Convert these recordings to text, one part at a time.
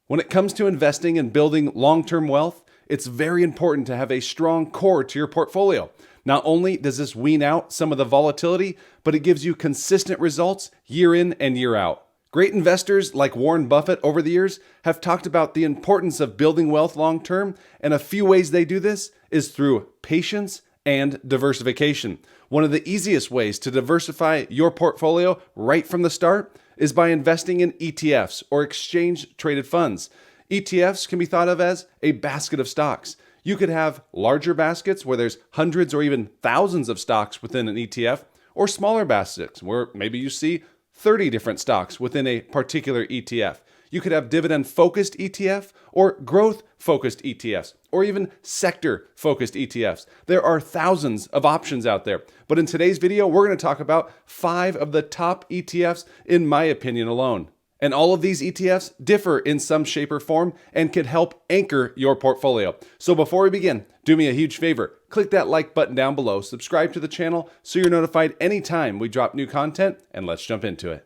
When it comes to investing and building long-term wealth, it's very important to have a strong core to your portfolio. Not only does this wean out some of the volatility, but it gives you consistent results year in and year out. Great investors like Warren Buffett over the years have talked about the importance of building wealth long-term, and a few ways they do this is through patience and diversification. One of the easiest ways to diversify your portfolio right from the start is by investing in ETFs or exchange-traded funds. ETFs can be thought of as a basket of stocks. You could have larger baskets where there's hundreds or even thousands of stocks within an ETF, or smaller baskets where maybe you see 30 different stocks within a particular ETF. You could have dividend-focused ETF or growth-focused ETFs, or even sector-focused ETFs. There are thousands of options out there. But in today's video, we're going to talk about 5 of the top ETFs, in my opinion alone. And all of these ETFs differ in some shape or form and can help anchor your portfolio. So before we begin, do me a huge favor. Click that like button down below, subscribe to the channel so you're notified anytime we drop new content, and let's jump into it.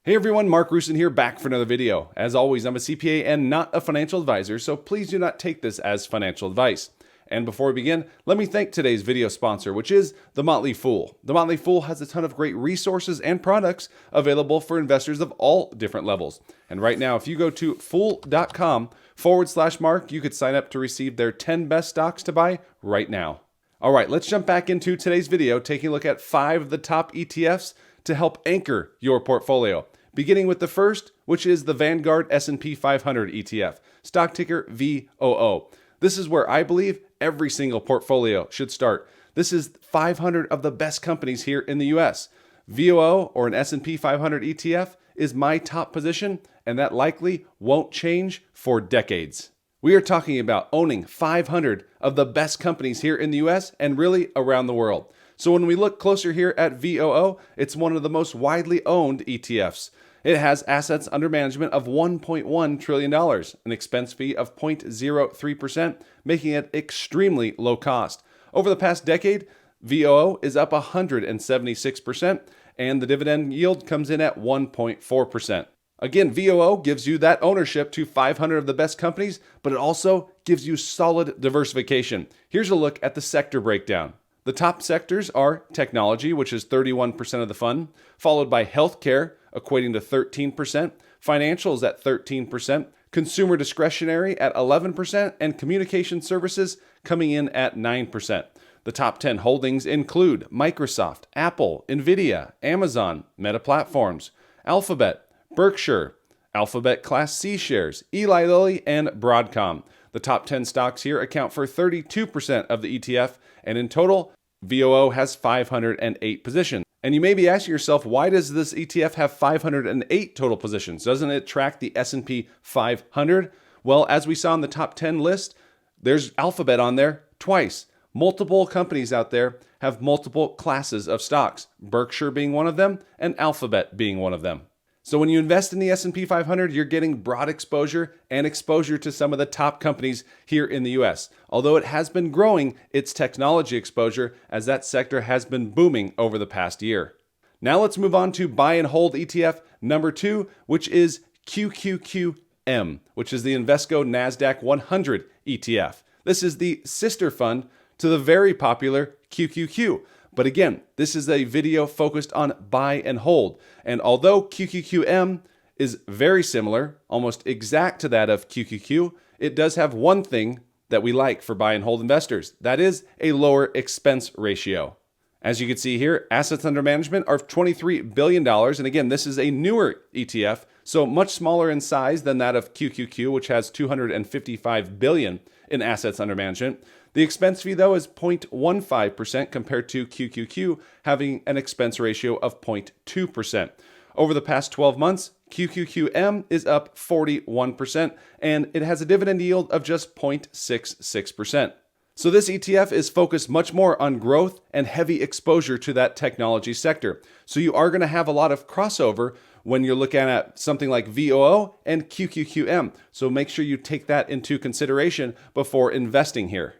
Hey everyone, Mark Roussin here, back for another video. As always, I'm a CPA and not a financial advisor, so please do not take this as financial advice. And before we begin, let me thank today's video sponsor, which is the Motley Fool. The Motley Fool has a ton of great resources and products available for investors of all different levels. And right now, if you go to fool.com/Mark, you could sign up to receive their 10 best stocks to buy right now. All right, let's jump back into today's video, taking a look at 5 of the top ETFs to help anchor your portfolio. Beginning with the first, which is the Vanguard S&P 500 ETF, stock ticker VOO. This is where I believe every single portfolio should start. This is 500 of the best companies here in the US. VOO, or an S&P 500 ETF, is my top position, and that likely won't change for decades. We are talking about owning 500 of the best companies here in the US and really around the world. So when we look closer here at VOO, it's one of the most widely owned ETFs. It has assets under management of $1.1 trillion, an expense fee of 0.03%, making it extremely low cost. Over the past decade, VOO is up 176%, and the dividend yield comes in at 1.4%. Again, VOO gives you that ownership to 500 of the best companies, but it also gives you solid diversification. Here's a look at the sector breakdown. The top sectors are technology, which is 31% of the fund, followed by healthcare, equating to 13%, financials at 13%, consumer discretionary at 11%, and communication services coming in at 9%. The top 10 holdings include Microsoft, Apple, Nvidia, Amazon, Meta Platforms, Alphabet, Berkshire, Alphabet Class C shares, Eli Lilly, and Broadcom. The top 10 stocks here account for 32% of the ETF, and in total, VOO has 508 positions. And you may be asking yourself, why does this ETF have 508 total positions? Doesn't it track the S&P 500? Well, as we saw in the top 10 list, there's Alphabet on there twice. Multiple companies out there have multiple classes of stocks, Berkshire being one of them and Alphabet being one of them. So when you invest in the S&P 500, you're getting broad exposure and exposure to some of the top companies here in the US. Although it has been growing its technology exposure as that sector has been booming over the past year. Now let's move on to buy and hold ETF number 2, which is QQQM, which is the Invesco NASDAQ 100 ETF. This is the sister fund to the very popular QQQ. But again, this is a video focused on buy and hold. And although QQQM is very similar, almost exact to that of QQQ, it does have one thing that we like for buy and hold investors. That is a lower expense ratio. As you can see here, assets under management are $23 billion. And again, this is a newer ETF, so much smaller in size than that of QQQ, which has $255 billion in assets under management. The expense fee, though, is 0.15% compared to QQQ having an expense ratio of 0.2%. Over the past 12 months, QQQM is up 41%, and it has a dividend yield of just 0.66%. So this ETF is focused much more on growth and heavy exposure to that technology sector. So you are going to have a lot of crossover when you're looking at something like VOO and QQQM. So make sure you take that into consideration before investing here.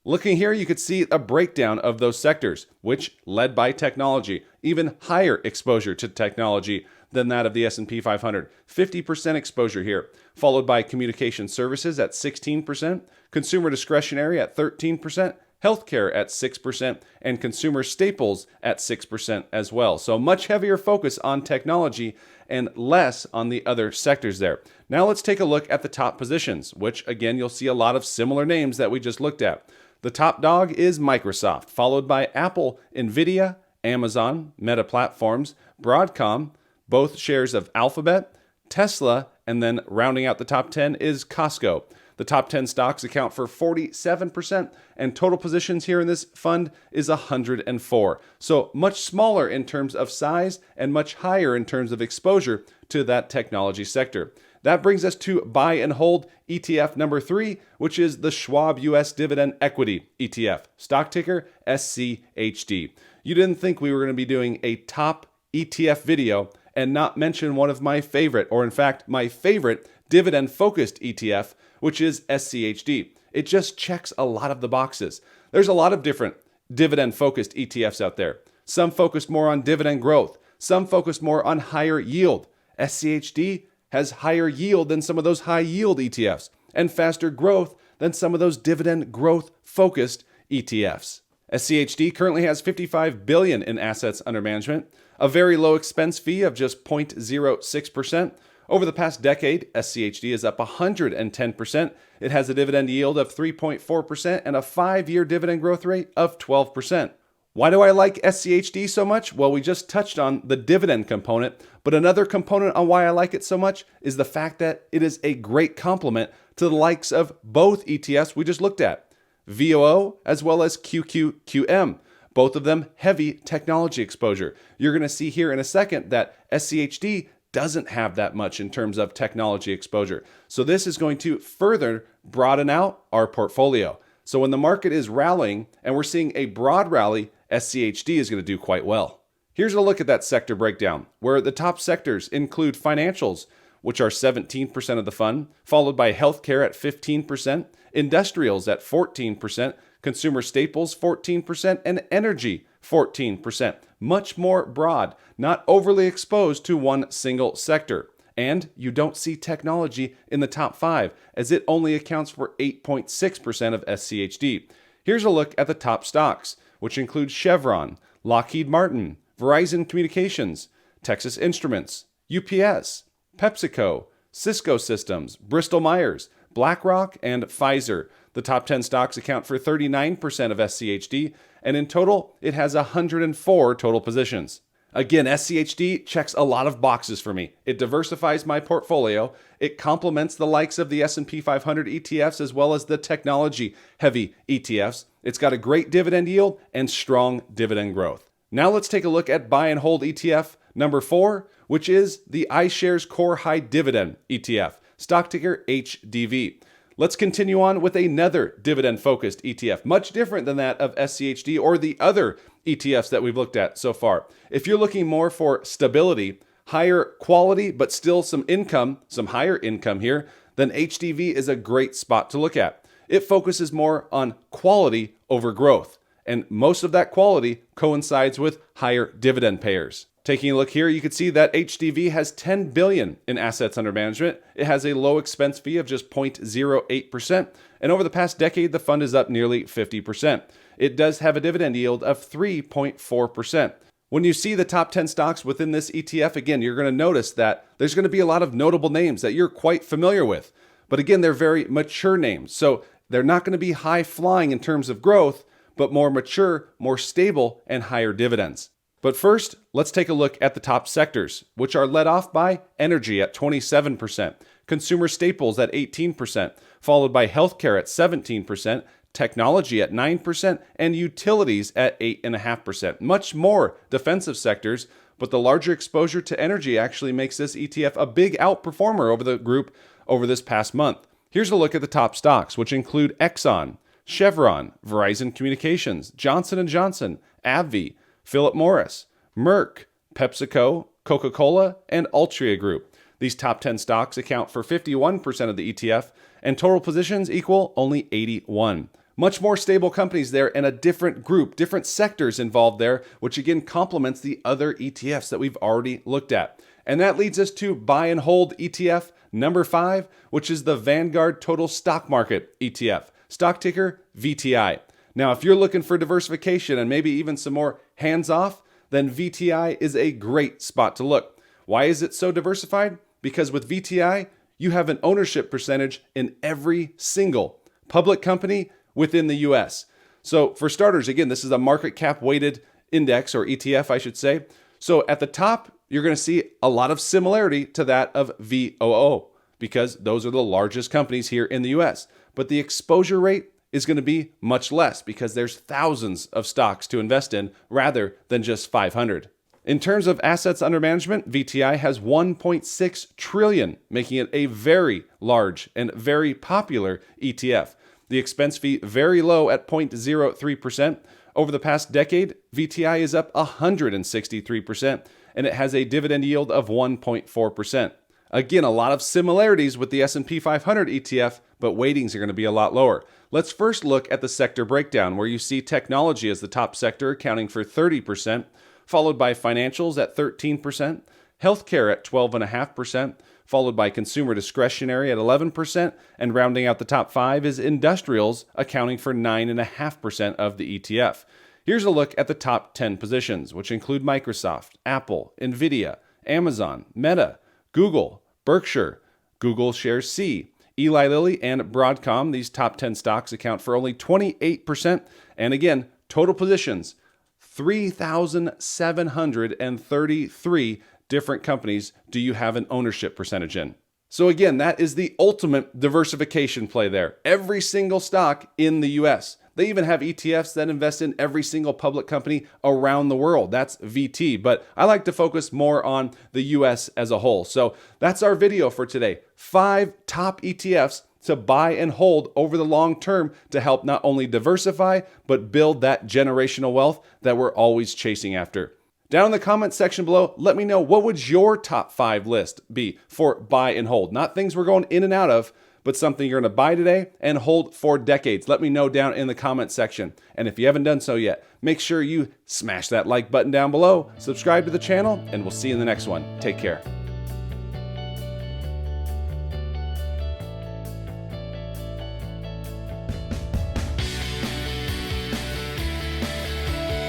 Looking here, you could see a breakdown of those sectors, which led by technology, even higher exposure to technology than that of the S&P 500. 50% exposure here, followed by communication services at 16%, consumer discretionary at 13%, healthcare at 6%, and consumer staples at 6% as well. So much heavier focus on technology and less on the other sectors there. Now let's take a look at the top positions, which again, you'll see a lot of similar names that we just looked at. The top dog is Microsoft, followed by Apple, Nvidia, Amazon, Meta Platforms, Broadcom, both shares of Alphabet, Tesla, and then rounding out the top 10 is Costco. The top 10 stocks account for 47%, and total positions here in this fund is 104. So much smaller in terms of size and much higher in terms of exposure to that technology sector. That brings us to buy and hold ETF number 3, which is the Schwab US Dividend Equity ETF, stock ticker SCHD. You didn't think we were going to be doing a top ETF video and not mention one of my favorite, or in fact, my favorite dividend-focused ETF, which is SCHD. It just checks a lot of the boxes. There's a lot of different dividend-focused ETFs out there. Some focus more on dividend growth. Some focus more on higher yield. SCHD has higher yield than some of those high yield ETFs and faster growth than some of those dividend growth focused ETFs. SCHD currently has $55 billion in assets under management, a very low expense fee of just 0.06%. Over the past decade, SCHD is up 110%. It has a dividend yield of 3.4% and a 5-year dividend growth rate of 12%. Why do I like SCHD so much? Well, we just touched on the dividend component, but another component on why I like it so much is the fact that it is a great complement to the likes of both ETFs we just looked at, VOO as well as QQQM. Both of them heavy technology exposure. You're going to see here in a second that SCHD doesn't have that much in terms of technology exposure. So this is going to further broaden out our portfolio. So when the market is rallying and we're seeing a broad rally, SCHD is going to do quite well. Here's a look at that sector breakdown, where the top sectors include financials, which are 17% of the fund, followed by healthcare at 15%, industrials at 14%, consumer staples 14%, and energy 14%. Much more broad, not overly exposed to one single sector. And you don't see technology in the top 5, as it only accounts for 8.6% of SCHD. Here's a look at the top stocks, which include Chevron, Lockheed Martin, Verizon Communications, Texas Instruments, UPS, PepsiCo, Cisco Systems, Bristol Myers, BlackRock, and Pfizer. The top 10 stocks account for 39% of SCHD, and in total, it has 104 total positions. Again, SCHD checks a lot of boxes for me. It diversifies my portfolio. It complements the likes of the S&P 500 ETFs as well as the technology-heavy ETFs. It's got a great dividend yield and strong dividend growth. Now let's take a look at buy and hold ETF number 4, which is the iShares Core High Dividend ETF, stock ticker HDV. Let's continue on with another dividend-focused ETF, much different than that of SCHD or the other ETFs that we've looked at so far. If you're looking more for stability, higher quality, but still some income, some higher income here, then HDV is a great spot to look at. It focuses more on quality over growth, and most of that quality coincides with higher dividend payers. Taking a look here, you can see that HDV has $10 billion in assets under management. It has a low expense fee of just 0.08%. And over the past decade, the fund is up nearly 50%. It does have a dividend yield of 3.4%. When you see the top 10 stocks within this ETF, again, you're going to notice that there's going to be a lot of notable names that you're quite familiar with. But again, they're very mature names. So they're not going to be high flying in terms of growth, but more mature, more stable, and higher dividends. But first, let's take a look at the top sectors, which are led off by energy at 27%, consumer staples at 18%, followed by healthcare at 17%, technology at 9%, and utilities at 8.5%. Much more defensive sectors, but the larger exposure to energy actually makes this ETF a big outperformer over the group over this past month. Here's a look at the top stocks, which include Exxon, Chevron, Verizon Communications, Johnson & Johnson, AbbVie, Philip Morris, Merck, PepsiCo, Coca-Cola, and Altria Group. These top 10 stocks account for 51% of the ETF, and total positions equal only 81. Much more stable companies there and a different group, different sectors involved there, which again complements the other ETFs that we've already looked at. And that leads us to buy and hold ETF number 5, which is the Vanguard Total Stock Market ETF, stock ticker VTI. Now, if you're looking for diversification and maybe even some more hands-off, then VTI is a great spot to look. Why is it so diversified? Because with VTI, you have an ownership percentage in every single public company within the US. So for starters, again, this is a market cap weighted index, or ETF, I should say. So at the top, you're going to see a lot of similarity to that of VOO because those are the largest companies here in the US. But the exposure rate is going to be much less because there's thousands of stocks to invest in rather than just 500. In terms of assets under management, VTI has 1.6 trillion, making it a very large and very popular ETF. The expense fee very low at 0.03%. Over the past decade, VTI is up 163%, and it has a dividend yield of 1.4%. Again, a lot of similarities with the S&P 500 ETF, but weightings are going to be a lot lower. Let's first look at the sector breakdown, where you see technology as the top sector, accounting for 30%, followed by financials at 13%, healthcare at 12.5%, followed by consumer discretionary at 11%, and rounding out the top 5 is industrials, accounting for 9.5% of the ETF. Here's a look at the top 10 positions, which include Microsoft, Apple, Nvidia, Amazon, Meta, Google, Berkshire, Google Shares C, Eli Lilly, and Broadcom. These top 10 stocks account for only 28%. And again, total positions, 3,733 different companies do you have an ownership percentage in. So again, that is the ultimate diversification play there. Every single stock in the US. They even have ETFs that invest in every single public company around the world. That's VT, but I like to focus more on the US as a whole. So that's our video for today. 5 top ETFs to buy and hold over the long term to help not only diversify, but build that generational wealth that we're always chasing after. Down in the comment section below, let me know, what would your top 5 list be for buy and hold? Not things we're going in and out of, but something you're going to buy today and hold for decades. Let me know down in the comment section. And if you haven't done so yet, make sure you smash that like button down below, subscribe to the channel, and we'll see you in the next one. Take care.